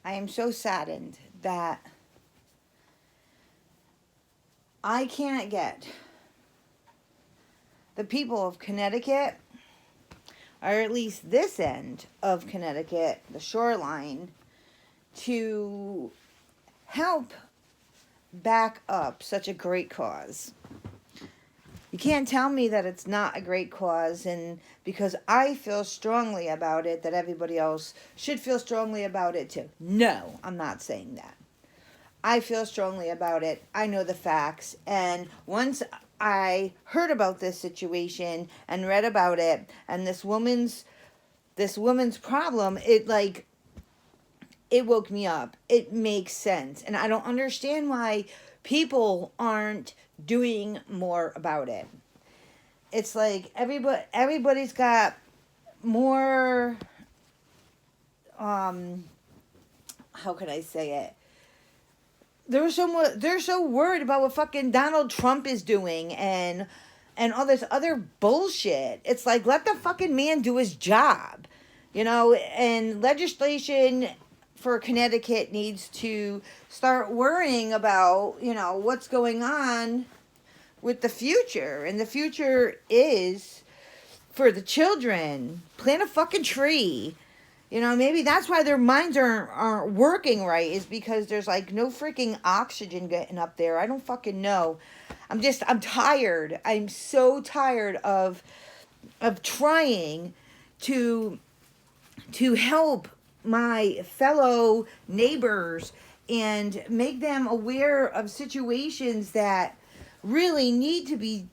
I am so saddened that I can't get the people of Connecticut, or at least this end of Connecticut, the shoreline, to help back up such a great cause. You can't tell me that it's not a great cause, and because I feel strongly about it, that everybody else should feel strongly about it too. No, I'm not saying that. I feel strongly about it. I know the facts. And once I heard about this situation and read about it and this woman's problem, it woke me up. It makes sense. And I don't understand why people aren't doing more about it. It's like everybody's got more how can I say it? They're so worried about what fucking Donald Trump is doing and all this other bullshit. It's like, let the fucking man do his job. And legislation for Connecticut needs to start worrying about, what's going on with the future. And the future is for the children. Plant a fucking tree. Maybe that's why their minds aren't working right, is because there's like no freaking oxygen getting up there. I don't fucking know. I'm tired. I'm so tired of trying to help my fellow neighbors and make them aware of situations that really need to be,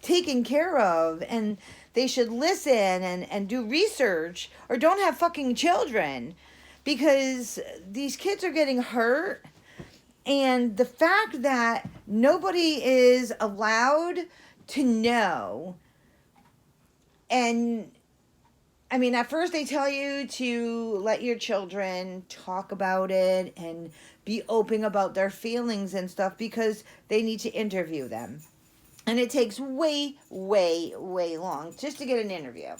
taken care of, and they should listen and do research, or don't have fucking children, because these kids are getting hurt. And the fact that nobody is allowed to know, and I mean, at first they tell you to let your children talk about it and be open about their feelings and stuff, because they need to interview them. And it takes way, way, way long just to get an interview.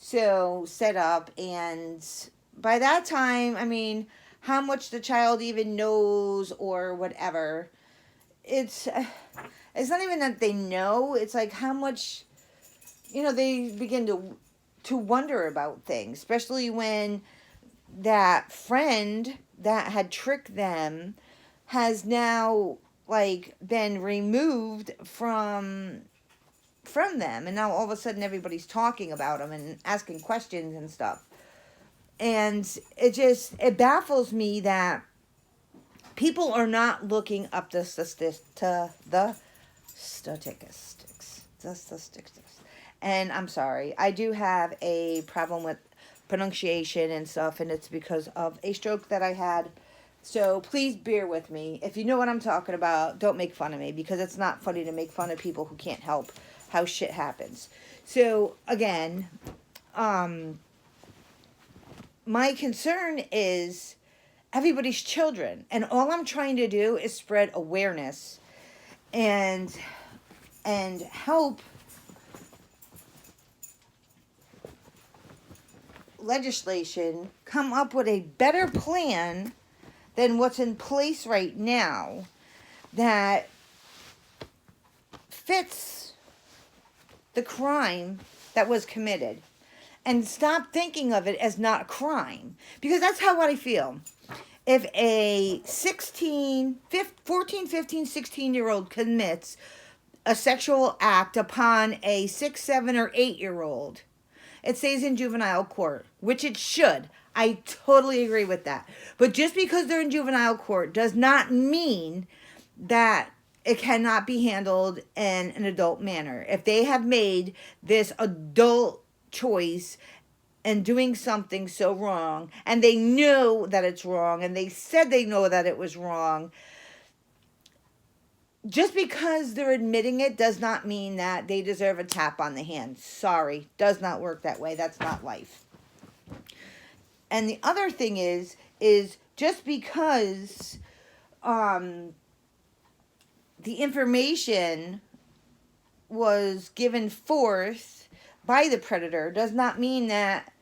So set up, and by that time, I mean, how much the child even knows or whatever. It's not even that they know. It's like how much, they begin to wonder about things, especially when that friend that had tricked them has now been removed from them, and now all of a sudden everybody's talking about them and asking questions and stuff. And it baffles me that people are not looking up the statistics. And I'm sorry, I do have a problem with pronunciation and stuff, and it's because of a stroke that I had. So please bear with me. If you know what I'm talking about, don't make fun of me, because it's not funny to make fun of people who can't help how shit happens. So again, my concern is everybody's children, and all I'm trying to do is spread awareness and help legislation come up with a better plan than what's in place right now that fits the crime that was committed, and stop thinking of it as not a crime, because that's how I feel. If a 14, 15, 16-year-old commits a sexual act upon a 6, 7, or 8-year-old, it stays in juvenile court, which it should. I totally agree with that. But just because they're in juvenile court does not mean that it cannot be handled in an adult manner. If they have made this adult choice and doing something so wrong, and they know that it's wrong, and they said they know that it was wrong, just because they're admitting it does not mean that they deserve a tap on the hand. Sorry, does not work that way. That's not life. And the other thing is just because the information was given forth by the predator does not mean that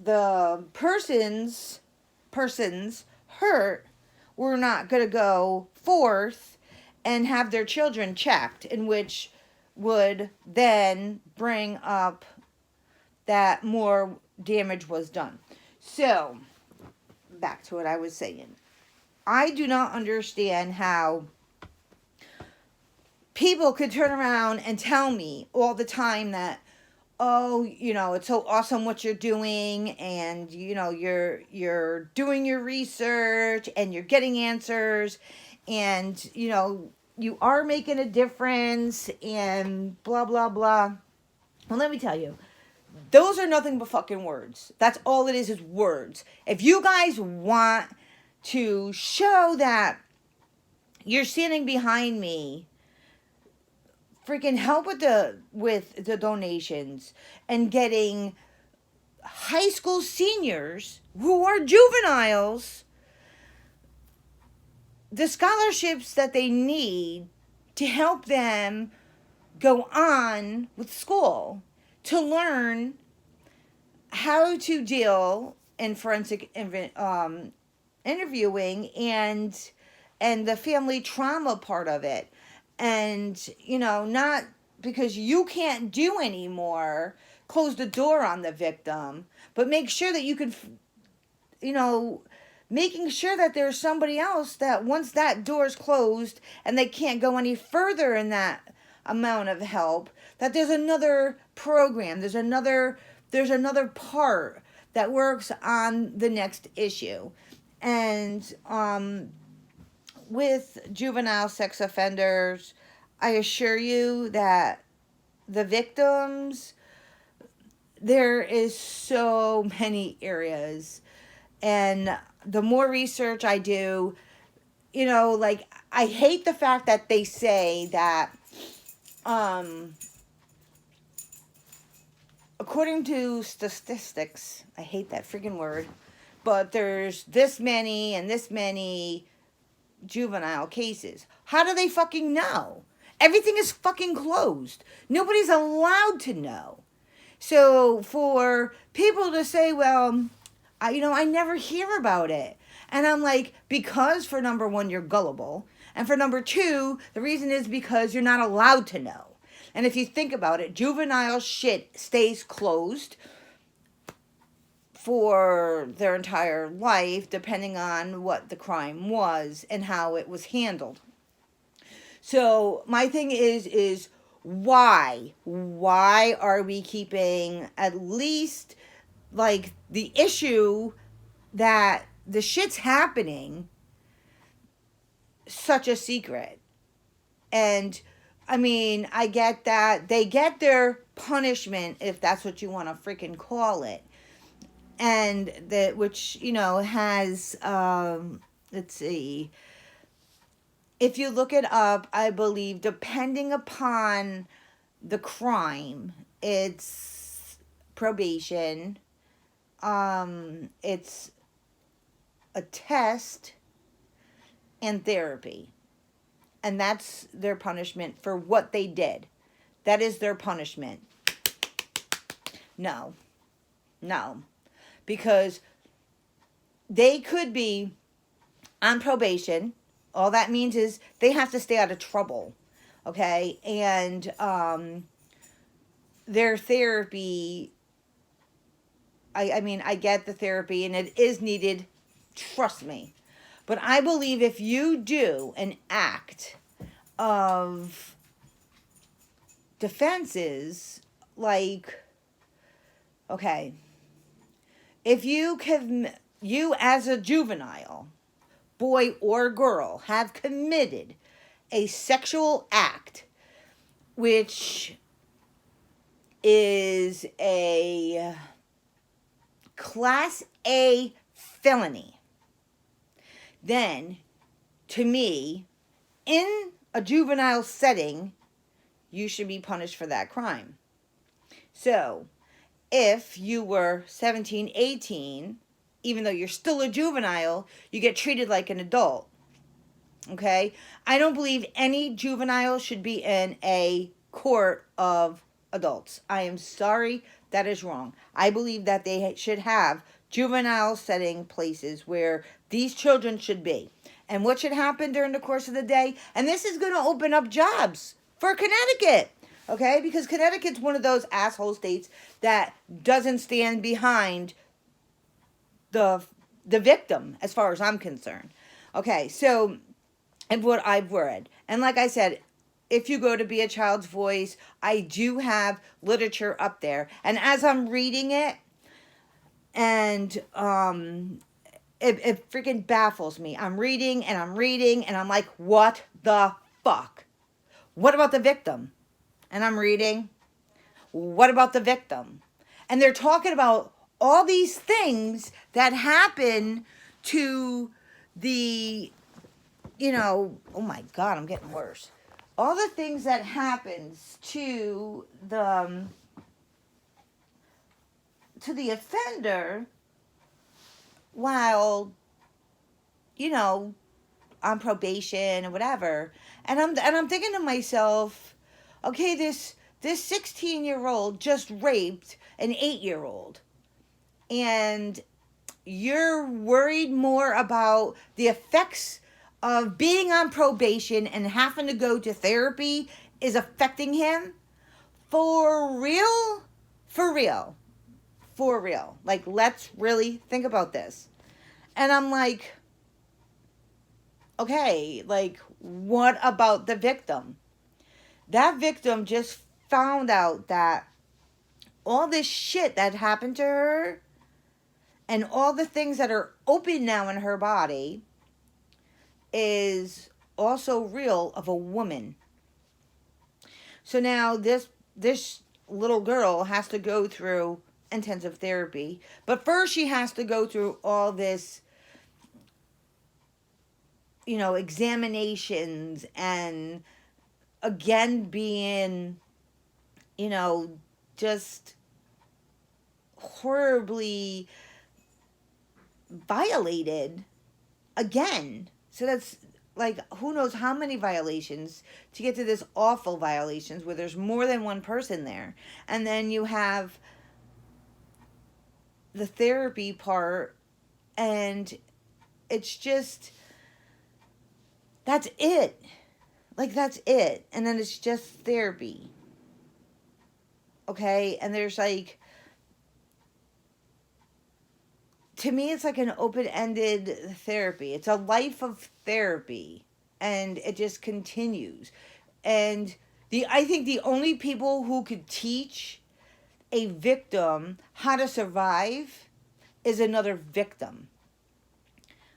the persons hurt were not going to go forth and have their children checked, in which would then bring up that more damage was done. So, back to what I was saying. I do not understand how people could turn around and tell me all the time that, oh, it's so awesome what you're doing, and you're doing your research and you're getting answers, and you are making a difference, and blah blah blah. Well, let me tell you, those are nothing but fucking words. That's all it is words. If you guys want to show that you're standing behind me, freaking help with the donations and getting high school seniors who are juveniles the scholarships that they need to help them go on with school, to learn how to deal in forensic interviewing and the family trauma part of it. And, not because you can't do anymore, close the door on the victim, but make sure that you can, making sure that there's somebody else that once that door's closed and they can't go any further in that amount of help, that there's another program, there's another part that works on the next issue. And with juvenile sex offenders, I assure you that the victims, there is so many areas, and the more research I do, I hate the fact that they say that according to statistics, I hate that freaking word, but there's this many and this many juvenile cases. How do they fucking know? Everything is fucking closed. Nobody's allowed to know. So for people to say, well, I never hear about it. And I'm like, because for number one, you're gullible. And for number two, the reason is because you're not allowed to know. And if you think about it, juvenile shit stays closed for their entire life, depending on what the crime was and how it was handled. So my thing is why? Why are we keeping at least like the issue that the shit's happening such a secret? And I mean, I get that they get their punishment, if that's what you want to freaking call it. And that, which, has, let's see, if you look it up, I believe, depending upon the crime, it's probation, it's a test, and therapy. And that's their punishment for what they did. That is their punishment. No. Because they could be on probation. All that means is they have to stay out of trouble. Okay? And their therapy, I mean, I get the therapy and it is needed. Trust me. But I believe if you do an act of defenses, like, okay, if you as a juvenile, boy or girl, have committed a sexual act, which is a Class A felony, then, to me, in a juvenile setting, you should be punished for that crime. So, if you were 17, 18, even though you're still a juvenile, you get treated like an adult. Okay? I don't believe any juvenile should be in a court of adults. I am sorry, that is wrong. I believe that they should have juvenile setting places where these children should be. And what should happen during the course of the day? And this is going to open up jobs for Connecticut. Okay? Because Connecticut's one of those asshole states that doesn't stand behind the victim as far as I'm concerned. Okay, so and what I've read. And like I said, if you go to Be a Child's Voice, I do have literature up there. And as I'm reading it, and it freaking baffles me. I'm reading, and I'm like, what the fuck? What about the victim? And I'm reading, what about the victim? And they're talking about all these things that happen to the, oh my God, I'm getting worse. All the things that happens to the offender while, on probation or whatever. And I'm thinking to myself, okay, this 16-year-old just raped an 8-year-old. And you're worried more about the effects of being on probation and having to go to therapy is affecting him? For real? For real. For real. Like, let's really think about this. And I'm like, okay, like, what about the victim? That victim just found out that all this shit that happened to her and all the things that are open now in her body is also real of a woman. So now this little girl has to go through intensive therapy. But first she has to go through all this, examinations and again being, just horribly violated again. So that's like, who knows how many violations to get to this awful violations where there's more than one person there. And then you have the therapy part, and it's just, that's it. Like, that's it. And then it's just therapy. Okay? And there's like, to me, it's like an open-ended therapy. It's a life of therapy. And it just continues. And I think the only people who could teach a victim how to survive is another victim.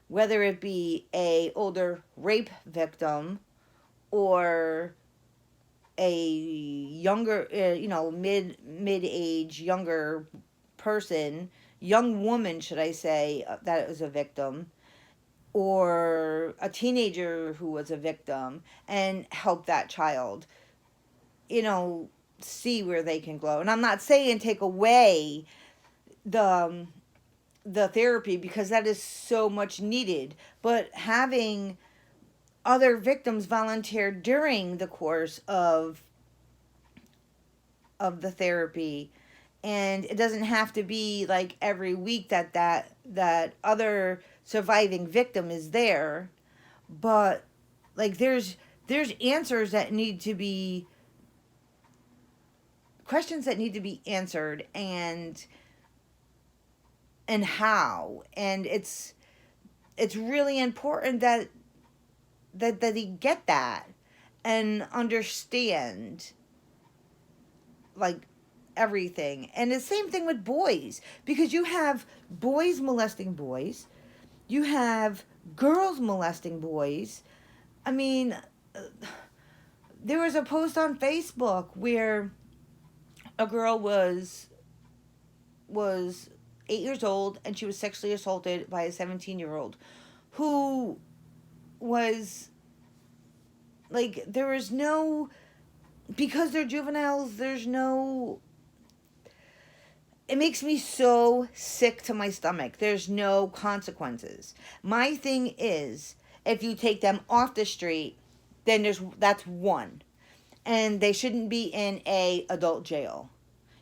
Whether it be a older rape victim or a younger, mid-age, younger person, young woman, should I say, that was a victim, or a teenager who was a victim, and help that child, see where they can grow. And I'm not saying take away the therapy, because that is so much needed, but having other victims volunteer during the course of the therapy. And it doesn't have to be like every week that other surviving victim is there, but like there's answers that need to be, questions that need to be answered, and how. And it's really important that he get that and understand, like, everything. And the same thing with boys, because you have boys molesting boys, you have girls molesting boys. I mean, there was a post on Facebook where a girl was 8 years old, and she was sexually assaulted by a 17-year-old who was, like, there was no, because they're juveniles, there's no, it makes me so sick to my stomach. There's no consequences. My thing is, if you take them off the street, then that's one. and they shouldn't be in a adult jail.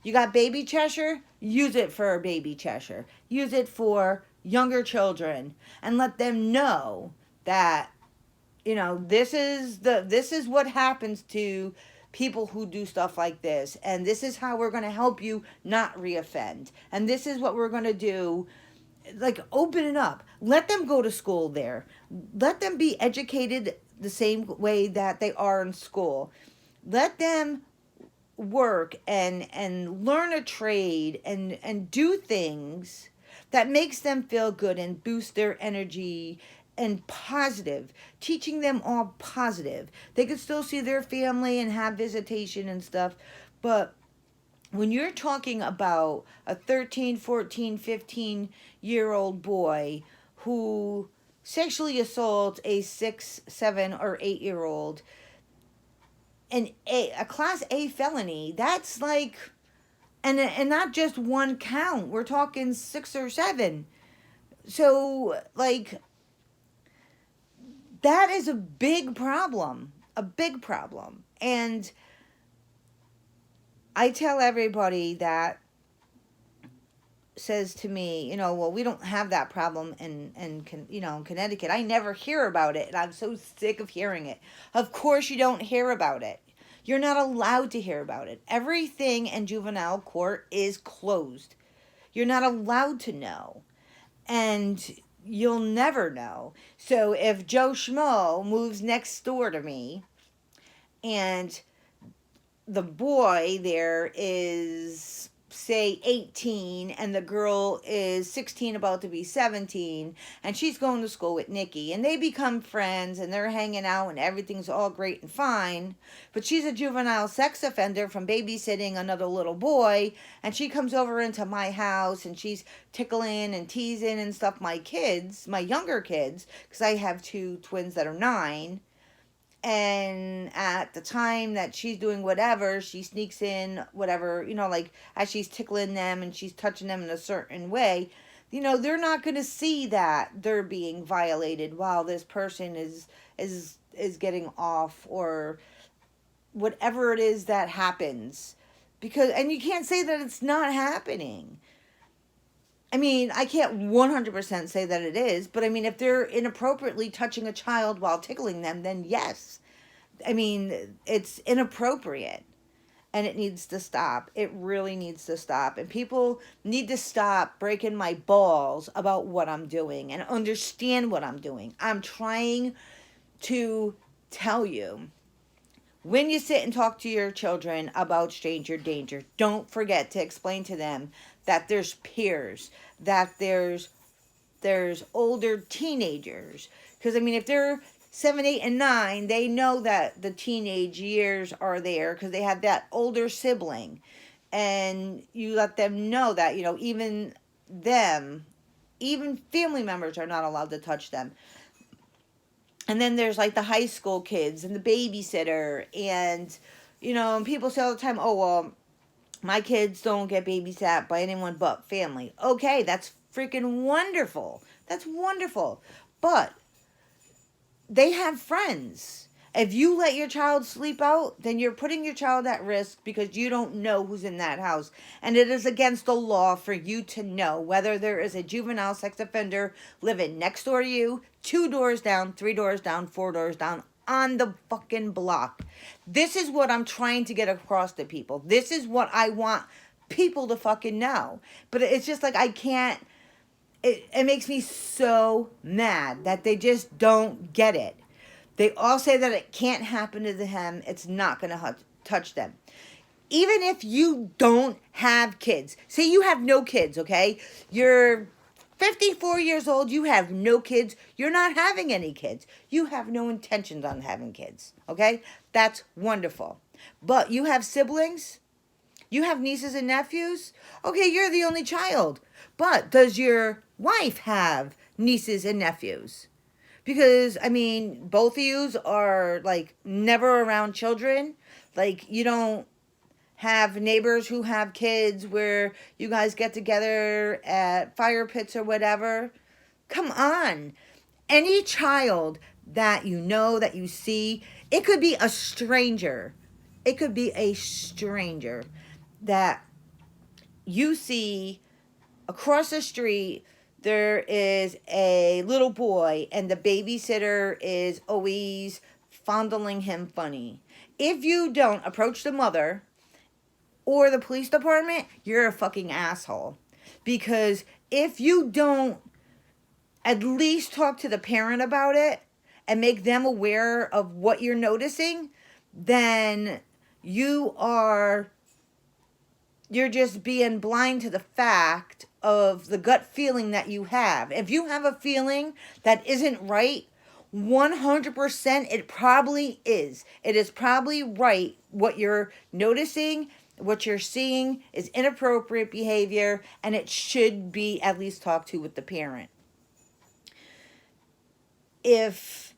You got baby Cheshire, use it for baby Cheshire. Use it for younger children and let them know that, you know, this is what happens to people who do stuff like this, and this is how we're going to help you not reoffend, and this is what we're going to do. Like, open it up, let them go to school there, let them be educated the same way that they are in school, let them work and learn a trade and do things that makes them feel good and boost their energy and positive, teaching them all positive. They can still see their family and have visitation and stuff, but when you're talking about a 13, 14, 15-year-old boy who sexually assaults a 6, 7, or 8-year-old, a class A felony, that's like, and not just one count, we're talking 6 or 7. So, like, that is a big problem. A big problem. And I tell everybody that says to me, you know, well, we don't have that problem in Connecticut. I never hear about it, and I'm so sick of hearing it. Of course you don't hear about it. You're not allowed to hear about it. Everything in juvenile court is closed. You're not allowed to know. And you'll never know. So if Joe Schmo moves next door to me and the boy there is, say, 18 and the girl is 16, about to be 17, and she's going to school with Nikki, and they become friends and they're hanging out and everything's all great and fine, but she's a juvenile sex offender from babysitting another little boy, and she comes over into my house and she's tickling and teasing and stuff my kids, my younger kids, because I have 2 twins that are 9. And at the time that she's doing whatever, she sneaks in whatever, you know, like as she's tickling them and she's touching them in a certain way, you know, they're not going to see that they're being violated while this person is getting off, or whatever it is that happens. Because, and you can't say that it's not happening. I mean, I can't 100% say that it is, but I mean, if they're inappropriately touching a child while tickling them, then yes. I mean, it's inappropriate, and it needs to stop. It really needs to stop. And people need to stop breaking my balls about what I'm doing and understand what I'm doing. I'm trying to tell you, when you sit and talk to your children about stranger danger, don't forget to explain to them that there's peers, that there's older teenagers. Because, I mean, if they're 7, 8, and 9, they know that the teenage years are there because they have that older sibling. And you let them know that, you know, even family members are not allowed to touch them. And then there's like the high school kids and the babysitter, and, you know, and people say all the time, oh, well, my kids don't get babysat by anyone but family. Okay, that's freaking wonderful. That's wonderful. But they have friends. If you let your child sleep out, then you're putting your child at risk because you don't know who's in that house. And it is against the law for you to know whether there is a juvenile sex offender living next door to you, 2 doors down, 3 doors down, 4 doors down, on the fucking block. This is what I'm trying to get across to people. This is what I want people to fucking know. But it's just like, I can't, it makes me so mad that they just don't get it. They all say that it can't happen to them. It's not going to touch them. Even if you don't have kids. Say you have no kids, okay? You're 54 years old. You have no kids. You're not having any kids. You have no intentions on having kids, okay? That's wonderful. But you have siblings? You have nieces and nephews? Okay, you're the only child. But does your wife have nieces and nephews? Because, I mean, both of yous are, like, never around children. Like, you don't have neighbors who have kids where you guys get together at fire pits or whatever. Come on. Any child that you know, that you see, it could be a stranger. It could be a stranger that you see across the street. There is a little boy, and the babysitter is always fondling him funny. If you don't approach the mother or the police department, you're a fucking asshole. Because if you don't at least talk to the parent about it and make them aware of what you're noticing, then you're just being blind to the fact of the gut feeling that you have. If you have a feeling that isn't right, 100% it probably is. It is probably right. What you're noticing, what you're seeing is inappropriate behavior, and it should be at least talked to with the parent. If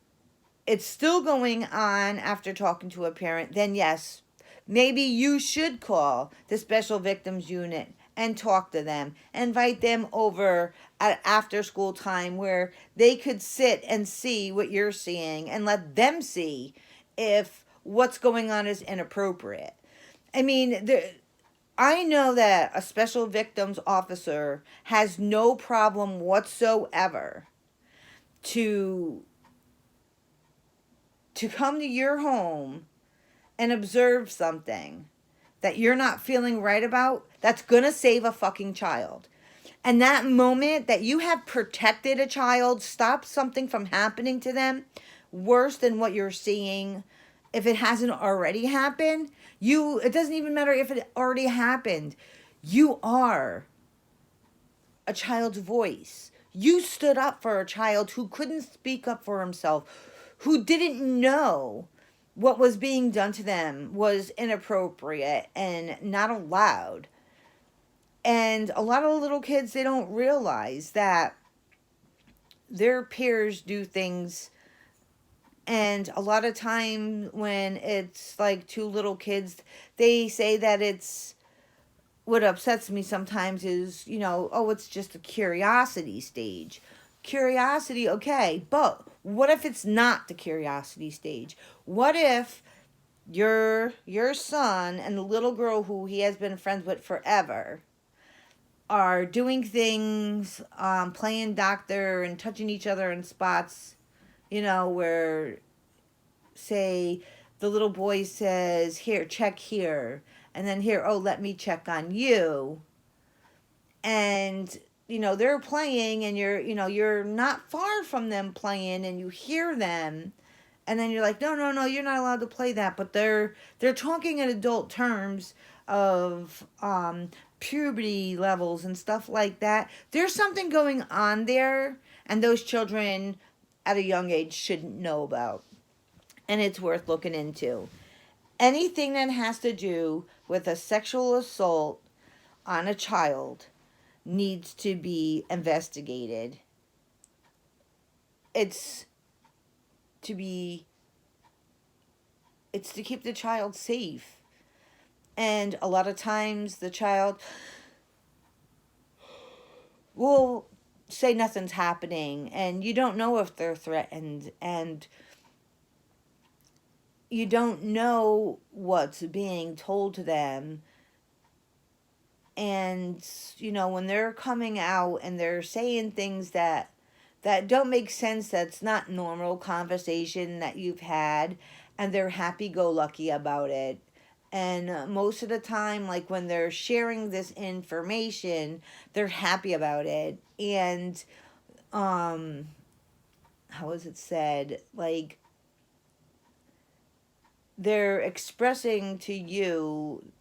it's still going on after talking to a parent, then yes, maybe you should call the special victims unit and talk to them. Invite them over at after school time where they could sit and see what you're seeing and let them see if what's going on is inappropriate. I mean, I know that a special victims officer has no problem whatsoever to come to your home and observe something that you're not feeling right about, that's gonna save a fucking child. And that moment that you have protected a child, stopped something from happening to them, worse than what you're seeing, if it hasn't already happened, it doesn't even matter if it already happened. You are a child's voice. You stood up for a child who couldn't speak up for himself, who didn't know what was being done to them was inappropriate and not allowed. And a lot of little kids, they don't realize that their peers do things. And a lot of time when it's like two little kids, they say that it's, what upsets me sometimes is, oh, it's just a curiosity stage. Curiosity, okay, but what if it's not the curiosity stage? What if your son and the little girl who he has been friends with forever are doing things, playing doctor and touching each other in spots, where, say, the little boy says, here, check here, and then here, oh, let me check on you. And, they're playing, and you're not far from them playing, and you hear them, and then you're like, no, you're not allowed to play that. But they're talking in adult terms of puberty levels and stuff like that. There's something going on there, and those children at a young age shouldn't know about. And it's worth looking into. Anything that has to do with a sexual assault on a child needs to be investigated. It's to keep the child safe. And a lot of times the child will say nothing's happening, and you don't know if they're threatened, and you don't know what's being told to them. And, when they're coming out and they're saying things that don't make sense, that's not normal conversation that you've had, and they're happy-go-lucky about it. And most of the time, like when they're sharing this information, they're happy about it. And, how is it said? Like, they're expressing to you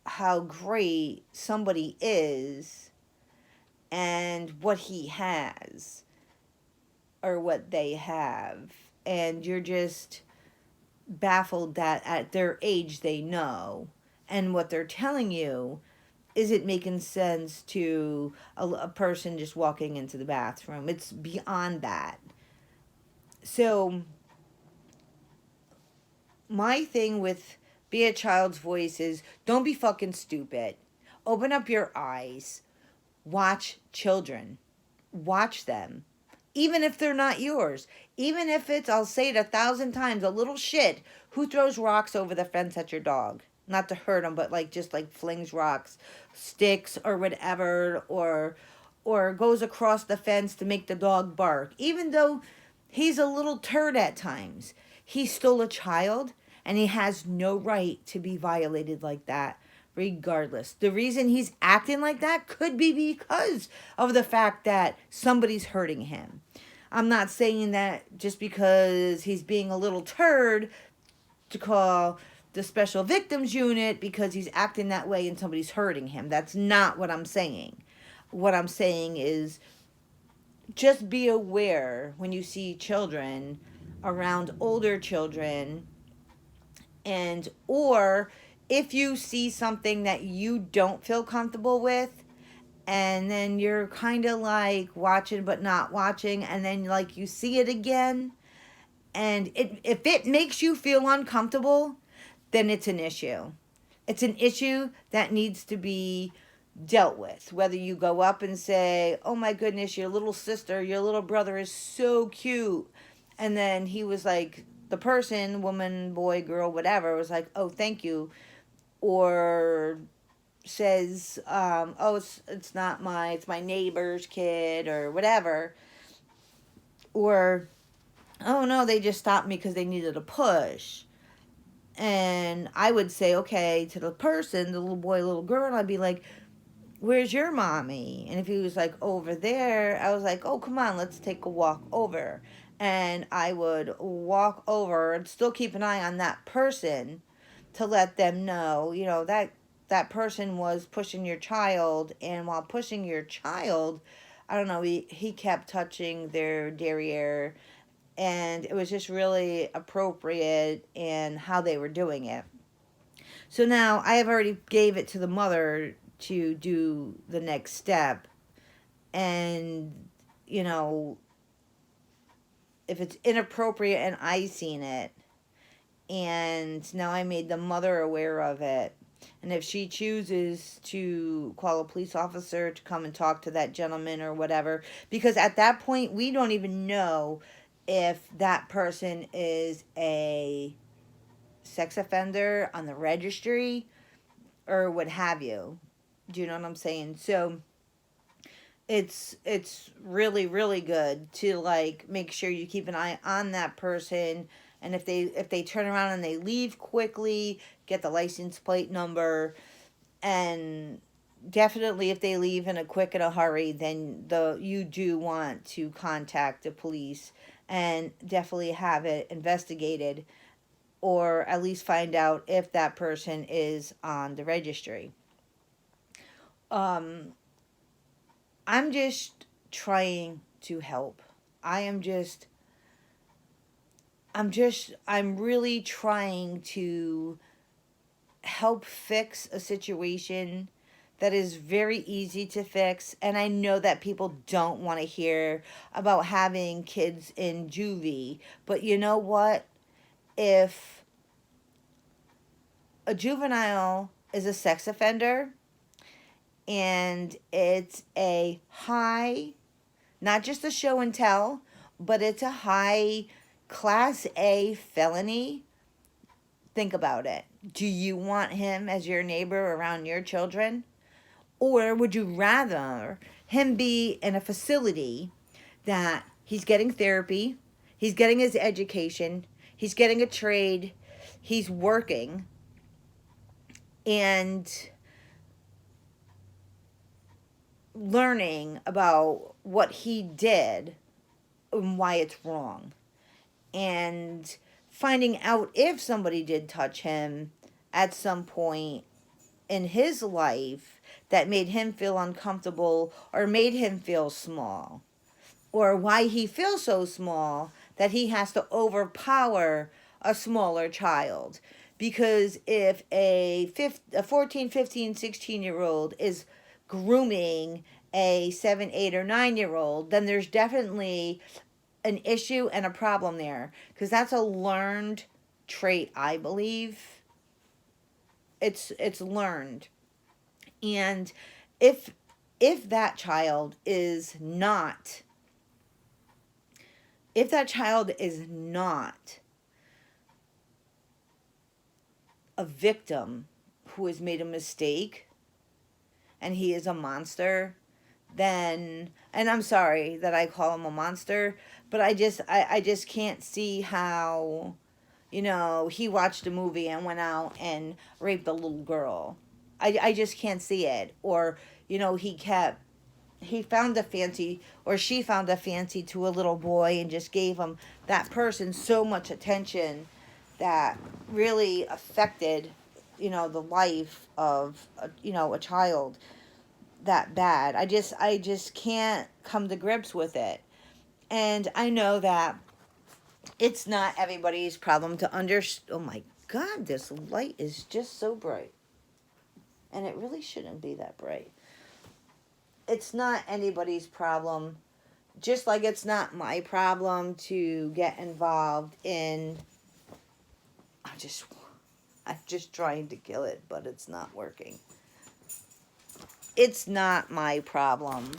how great somebody is and what he has or what they have. And you're just baffled that at their age they know, and what they're telling you isn't making sense to a person just walking into the bathroom. It's beyond that. So my thing with Be a Child's Voice is, don't be fucking stupid. Open up your eyes. Watch children. Watch them. even if they're not yours. Even if it's, I'll say it 1,000 times, a little shit who throws rocks over the fence at your dog. Not to hurt him, but like just like flings rocks, sticks or whatever, or goes across the fence to make the dog bark. Even though he's a little turd at times, he's still a child and he has no right to be violated like that regardless. The reason he's acting like that could be because of the fact that somebody's hurting him. I'm not saying that just because he's being a little turd to call the special victims unit because he's acting that way and somebody's hurting him. That's not what I'm saying. What I'm saying is just be aware when you see children around older children, and or if you see something that you don't feel comfortable with, and then you're kind of like watching but not watching, and then like you see it again, and if it makes you feel uncomfortable, then it's an issue. It's an issue that needs to be dealt with. Whether you go up and say, oh my goodness, your little sister, your little brother is so cute. And then he was like, the person, woman, boy, girl, whatever, was like, oh, thank you. Or says, oh, it's not it's my neighbor's kid or whatever. Or, oh no, they just stopped me because they needed a push. And I would say, okay, to the person, the little boy, little girl, I'd be like, where's your mommy? And if he was like, over there, I was like, oh, come on, let's take a walk over. And I would walk over and still keep an eye on that person to let them know, that person was pushing your child. And while pushing your child, I don't know, he kept touching their derriere, and it was just really appropriate in how they were doing it. So now I have already gave it to the mother to do the next step, and you know if it's inappropriate and I seen it, and now I made the mother aware of it, and if she chooses to call a police officer to come and talk to that gentleman or whatever, because at that point we don't even know if that person is a sex offender on the registry or what have you. Do you know what I'm saying? So it's really really good to like make sure you keep an eye on that person, and if they turn around and they leave quickly, get the license plate number, and definitely if they leave in a hurry, then you do want to contact the police and definitely have it investigated, or at least find out if that person is on the registry. um I'm just trying to help. I am just I'm really trying to help fix a situation that is very easy to fix, and I know that people don't want to hear about having kids in juvie, but you know what? If a juvenile is a sex offender and it's a high, not just a show and tell, but it's a high class A felony, think about it. Do you want him as your neighbor around your children? Or would you rather him be in a facility that he's getting therapy, he's getting his education, he's getting a trade, he's working, and learning about what he did and why it's wrong, and finding out if somebody did touch him at some point in his life that made him feel uncomfortable or made him feel small, or why he feels so small that he has to overpower a smaller child. Because if a 14, 15, 16-year old is grooming a 7, 8, or 9-year old, then there's definitely an issue and a problem there, because that's a learned trait, I believe. It's learned. And if that child is not if that child is not a victim who has made a mistake and he is a monster, then, and I'm sorry that I call him a monster, but I just can't see how, he watched a movie and went out and raped a little girl. I just can't see it. Or, he found a fancy, or she found a fancy to a little boy and just gave him, that person, so much attention that really affected, the life of, a child that bad. I just can't come to grips with it. And I know that it's not everybody's problem to understand. Oh my God, this light is just so bright. And it really shouldn't be that bright. It's not anybody's problem, just like it's not my problem to get involved in. I'm just trying to kill it, but it's not working. It's not my problem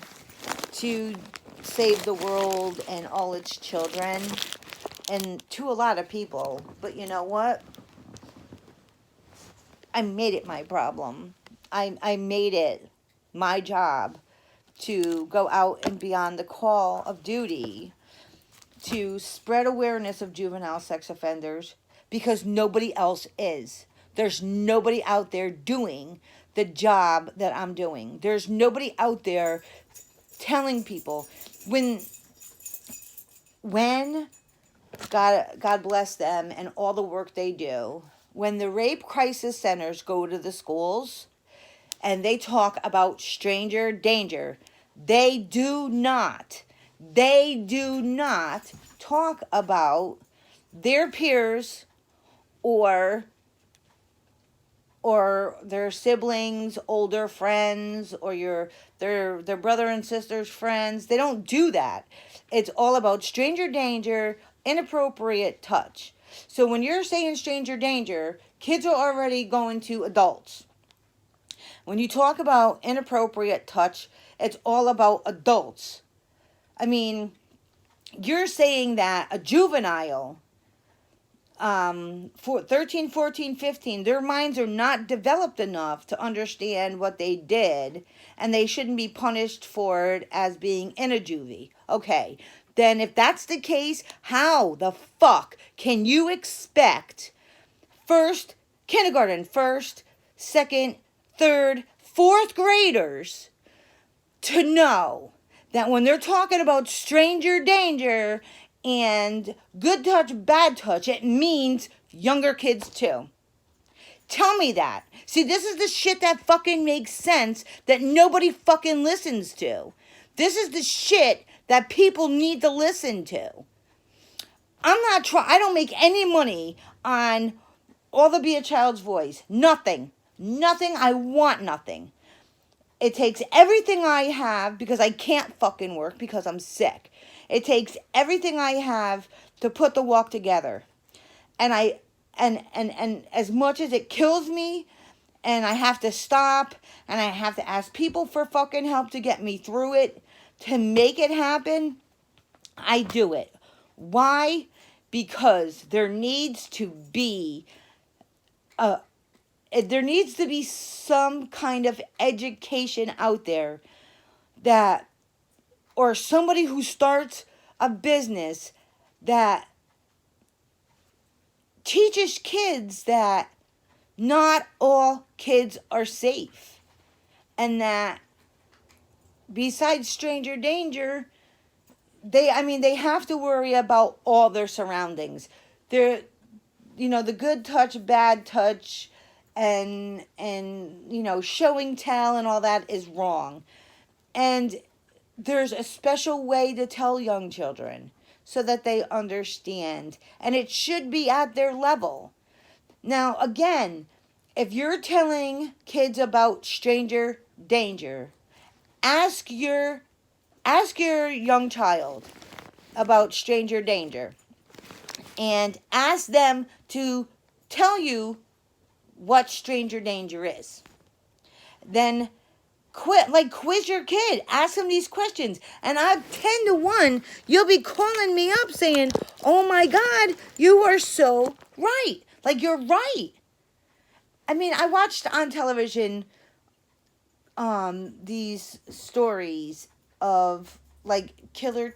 to save the world and all its children, and to a lot of people. But you know what? I made it my problem. I made it my job to go out and beyond the call of duty to spread awareness of juvenile sex offenders, because nobody else is. There's nobody out there doing the job that I'm doing. There's nobody out there telling people when God bless them and all the work they do. When the rape crisis centers go to the schools and they talk about stranger danger, they do not talk about their peers or their siblings, older friends, or their brother and sister's friends. They don't do that. It's all about stranger danger, inappropriate touch. So when you're saying stranger danger, kids are already going to adults. When you talk about inappropriate touch, it's all about adults. I mean, you're saying that a juvenile, for 13, 14, 15, their minds are not developed enough to understand what they did, and they shouldn't be punished for it as being in a juvie. Okay, then if that's the case, how the fuck can you expect kindergarten, first, second, third, fourth graders to know that when they're talking about stranger danger and good touch, bad touch, it means younger kids too? Tell me that. See, this is the shit that fucking makes sense that nobody fucking listens to. This is the shit that people need to listen to. I don't make any money on all the Be a Child's Voice. Nothing. I want nothing. It takes everything I have because I can't fucking work because I'm sick. It takes everything I have to put the walk together. And and as much as it kills me and I have to stop and I have to ask people for fucking help to get me through it, to make it happen, I do it. Why? Because there needs to be some kind of education out there that, or somebody who starts a business that teaches kids that not all kids are safe, and that besides stranger danger, they have to worry about all their surroundings. The good touch, bad touch, and showing tell and all that is wrong. And there's a special way to tell young children so that they understand, and it should be at their level. Now, again, if you're telling kids about stranger danger, ask your young child about stranger danger and ask them to tell you what stranger danger is. Then quiz your kid. Ask them these questions. And I've 10 to 1, you'll be calling me up saying, oh my God, you are so right. Like, you're right. I mean, I watched on television these stories of like killer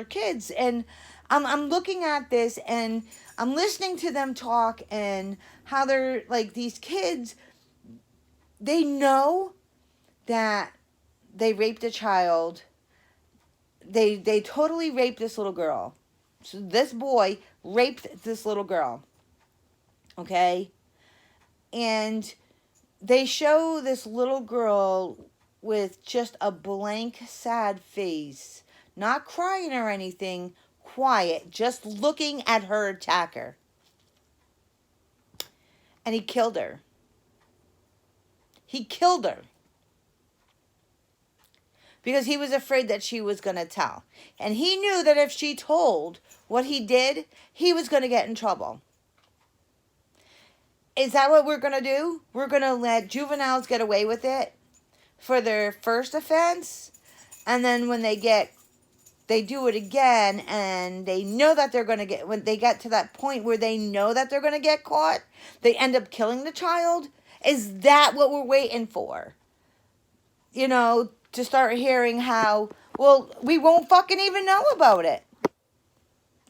kids, and I'm looking at this and I'm listening to them talk, and how they're like, these kids, they know that they raped a child. They totally raped this little girl. So this boy raped this little girl. Okay? And they show this little girl with just a blank, sad face, not crying or anything, quiet, just looking at her attacker. And he killed her. He killed her. Because he was afraid that she was going to tell. And he knew that if she told what he did, he was going to get in trouble. Is that what we're going to do? We're going to let juveniles get away with it for their first offense, and then when they do it again, and they know that they're going to get, when they get to that point where they know that they're going to get caught, they end up killing the child? Is that what we're waiting for? You know, to start hearing how, well, we won't fucking even know about it.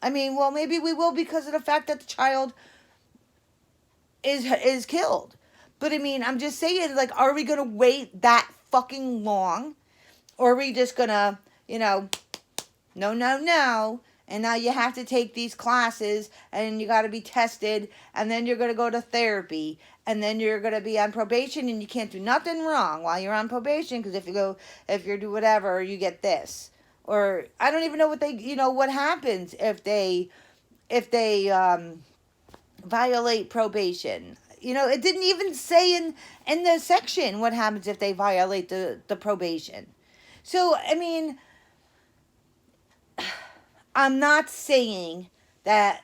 I mean, well, maybe we will because of the fact that the child is killed. But I mean, I'm just saying, like, are we going to wait that fucking long? Or are we just going to, you know, no. And now you have to take these classes, and you got to be tested, and then you're going to go to therapy, and then you're going to be on probation, and you can't do nothing wrong while you're on probation, because if you do whatever, you get this. Or I don't even know what happens if they violate probation. You know, it didn't even say in the section what happens if they violate the probation. So, I mean, I'm not saying that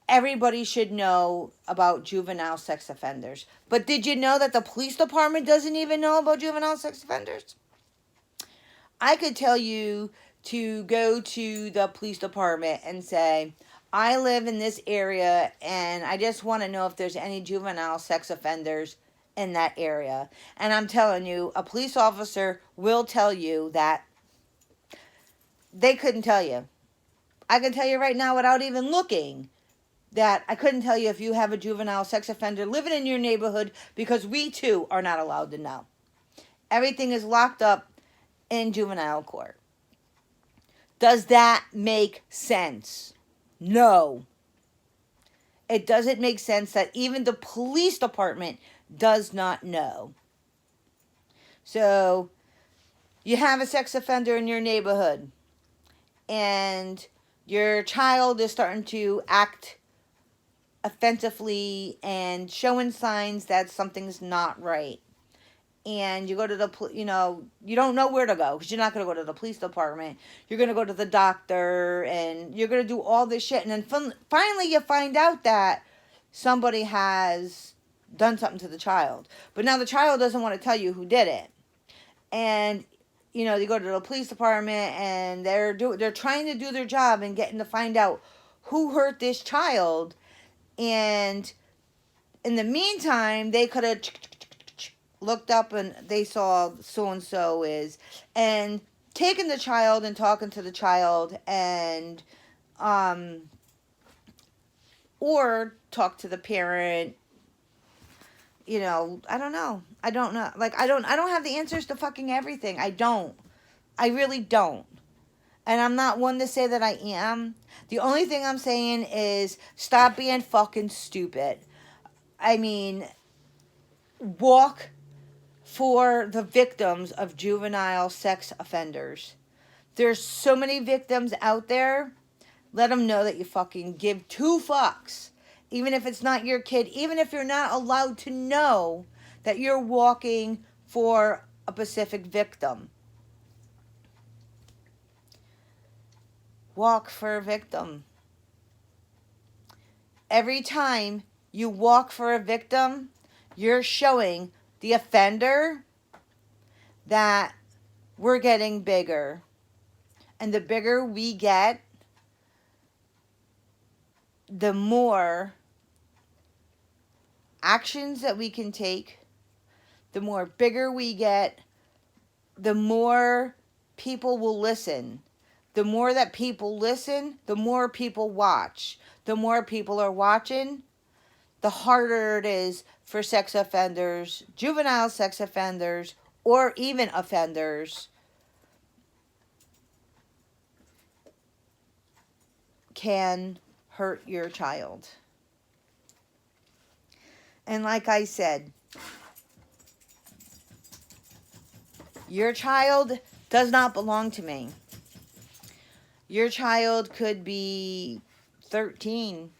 everybody should know about juvenile sex offenders. But did you know that the police department doesn't even know about juvenile sex offenders? I could tell you to go to the police department and say, I live in this area and I just want to know if there's any juvenile sex offenders in that area. And I'm telling you, a police officer will tell you that they couldn't tell you. I can tell you right now without even looking that I couldn't tell you if you have a juvenile sex offender living in your neighborhood, because we too are not allowed to know. Everything is locked up in juvenile court. Does that make sense? No. It doesn't make sense that even the police department does not know. So, you have a sex offender in your neighborhood, and your child is starting to act offensively and showing signs that something's not right. And you go to you don't know where to go, because you're not going to go to the police department. You're going to go to the doctor, and you're going to do all this shit. And then finally you find out that somebody has done something to the child. But now the child doesn't want to tell you who did it. And you go to the police department, and they're trying to do their job and getting to find out who hurt this child. And in the meantime, they could have looked up and they saw so-and-so is, and taken the child and talking to the child, and or talk to the parent. I don't know. Like, I don't have the answers to fucking everything. I really don't. And I'm not one to say that I am. The only thing I'm saying is stop being fucking stupid. I mean, walk for the victims of juvenile sex offenders. There's so many victims out there. Let them know that you fucking give two fucks. Even if it's not your kid, even if you're not allowed to know that you're walking for a specific victim. Walk for a victim. Every time you walk for a victim, you're showing the offender that we're getting bigger. And the bigger we get, the more actions that we can take, the more bigger we get, the more people will listen. The more that people listen, the more people watch. The more people are watching, the harder it is for sex offenders, juvenile sex offenders, or even offenders can hurt your child. And like I said, your child does not belong to me. Your child could be 13.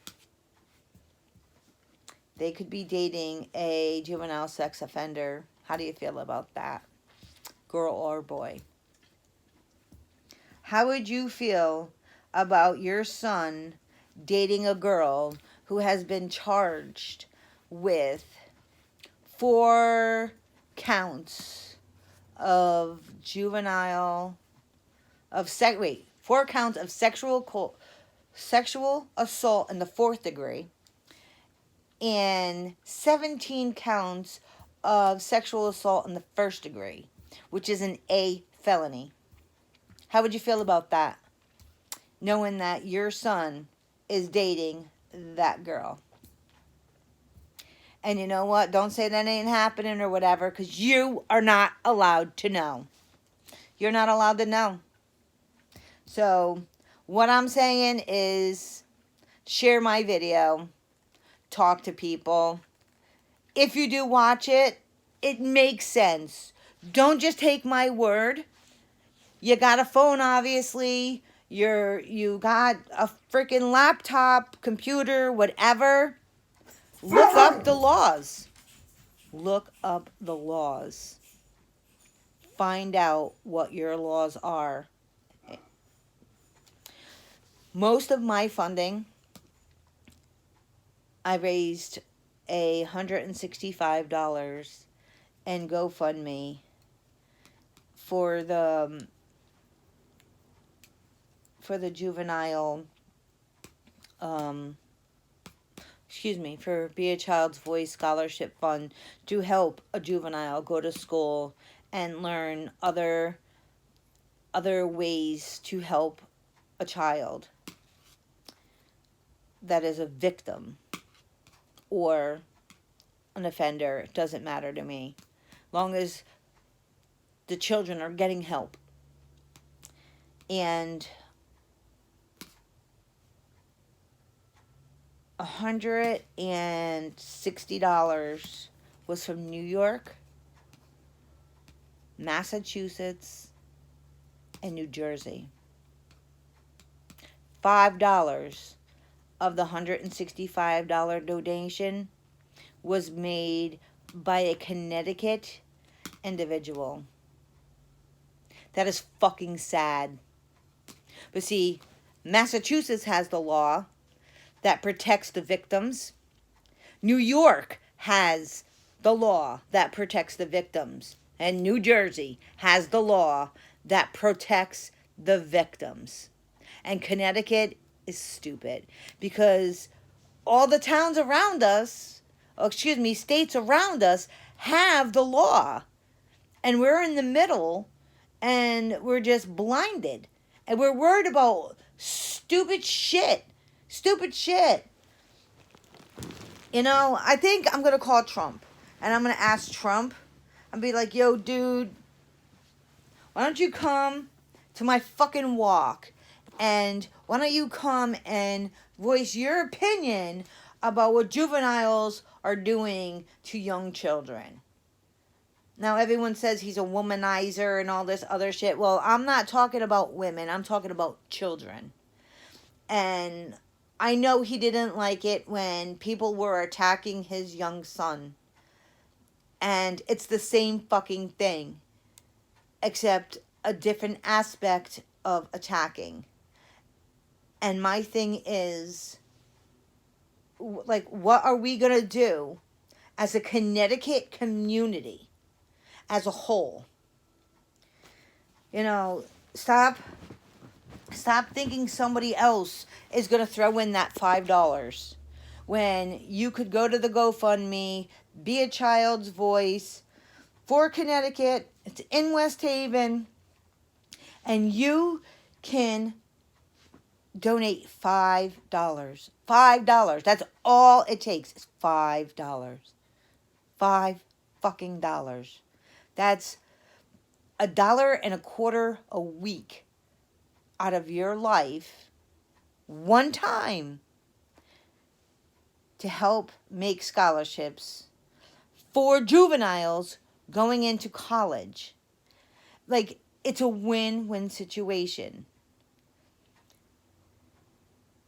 They could be dating a juvenile sex offender. How do you feel about that? Girl or boy? How would you feel about your son dating a girl who has been charged with 4 counts of 4 counts of sexual assault in the 4th degree and 17 counts of sexual assault in the 1st degree, which is an A felony? How would you feel about that, knowing that your son is dating that girl? And you know what? Don't say that ain't happening or whatever, because you are not allowed to know. You're not allowed to know. So what I'm saying is share my video. Talk to people. If you do watch it, it makes sense. Don't just take my word. You got a phone, obviously. You got a freaking laptop, computer, whatever. Look up the laws. Look up the laws. Find out what your laws are. Most of my funding, I raised $165 in GoFundMe for the juvenile, for Be a Child's Voice Scholarship Fund, to help a juvenile go to school and learn other ways to help a child that is a victim or an offender. It doesn't matter to me, long as the children are getting help. And $160 was from New York, Massachusetts, and New Jersey. $5 of the $165 donation was made by a Connecticut individual. That is fucking sad. But see, Massachusetts has the law that protects the victims. New York has the law that protects the victims. And New Jersey has the law that protects the victims. And Connecticut is stupid because all the towns around us, states around us, have the law. And we're in the middle and we're just blinded. And we're worried about stupid shit. Stupid shit. You know, I think I'm going to call Trump. And I'm going to ask Trump. And be like, yo, dude, why don't you come to my fucking walk? And why don't you come and voice your opinion about what juveniles are doing to young children? Now, everyone says he's a womanizer and all this other shit. Well, I'm not talking about women. I'm talking about children. And I know he didn't like it when people were attacking his young son. And it's the same fucking thing, except a different aspect of attacking. And my thing is, like, what are we going to do as a Connecticut community as a whole You know, stop thinking somebody else is going to throw in that $5 when you could go to the GoFundMe, be a child's voice for Connecticut. It's in West Haven, and you can donate $5. $5. That's all it takes. It's $5. $5 fucking. That's $1.25 a week out of your life, one time, to help make scholarships for juveniles going into college. Like, it's a win-win situation.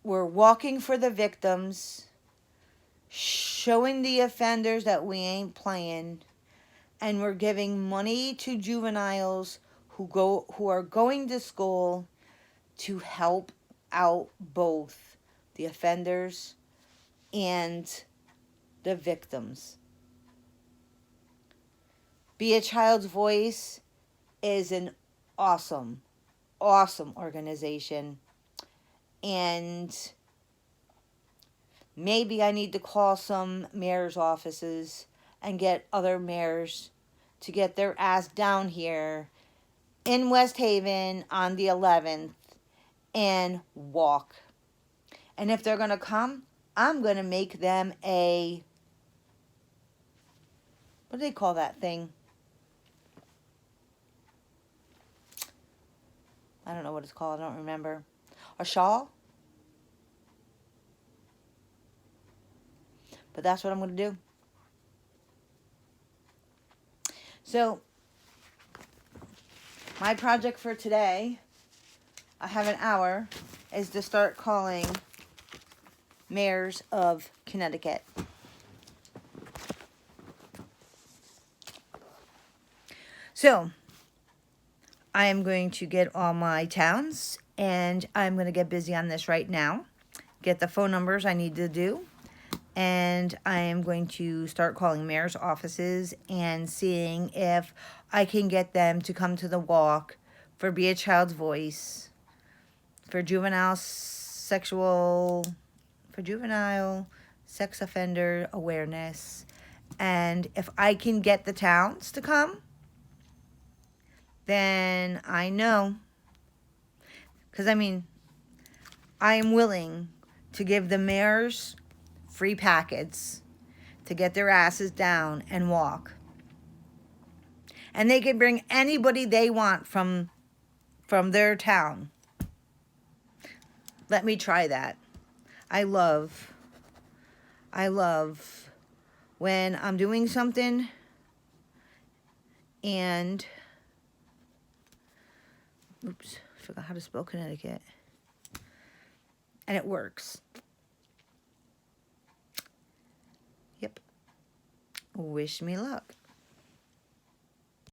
We're walking for the victims, showing the offenders that we ain't playing, and we're giving money to juveniles who are going to school to help out both the offenders and the victims. Be a Child's Voice is an awesome, awesome organization. And maybe I need to call some mayor's offices and get other mayors to get their ass down here in West Haven on the 11th and walk. And if they're going to come, I'm going to make them a, what do they call that thing? I don't know what it's called. I don't remember. A shawl? But that's what I'm going to do. So, my project for today, I have an hour, is to start calling mayors of Connecticut. So, I am going to get all my towns, and I'm going to get busy on this right now. Get the phone numbers I need to do. And I am going to start calling mayor's offices and seeing if I can get them to come to the walk for Be a Child's Voice, for juvenile sex offender awareness. And if I can get the towns to come, then I know. Because, I mean, I am willing to give the mayors free packets to get their asses down and walk. And they can bring anybody they want from their town. Let me try that. I love when I'm doing something and, oops, I forgot how to spell Connecticut. And it works. Yep. Wish me luck.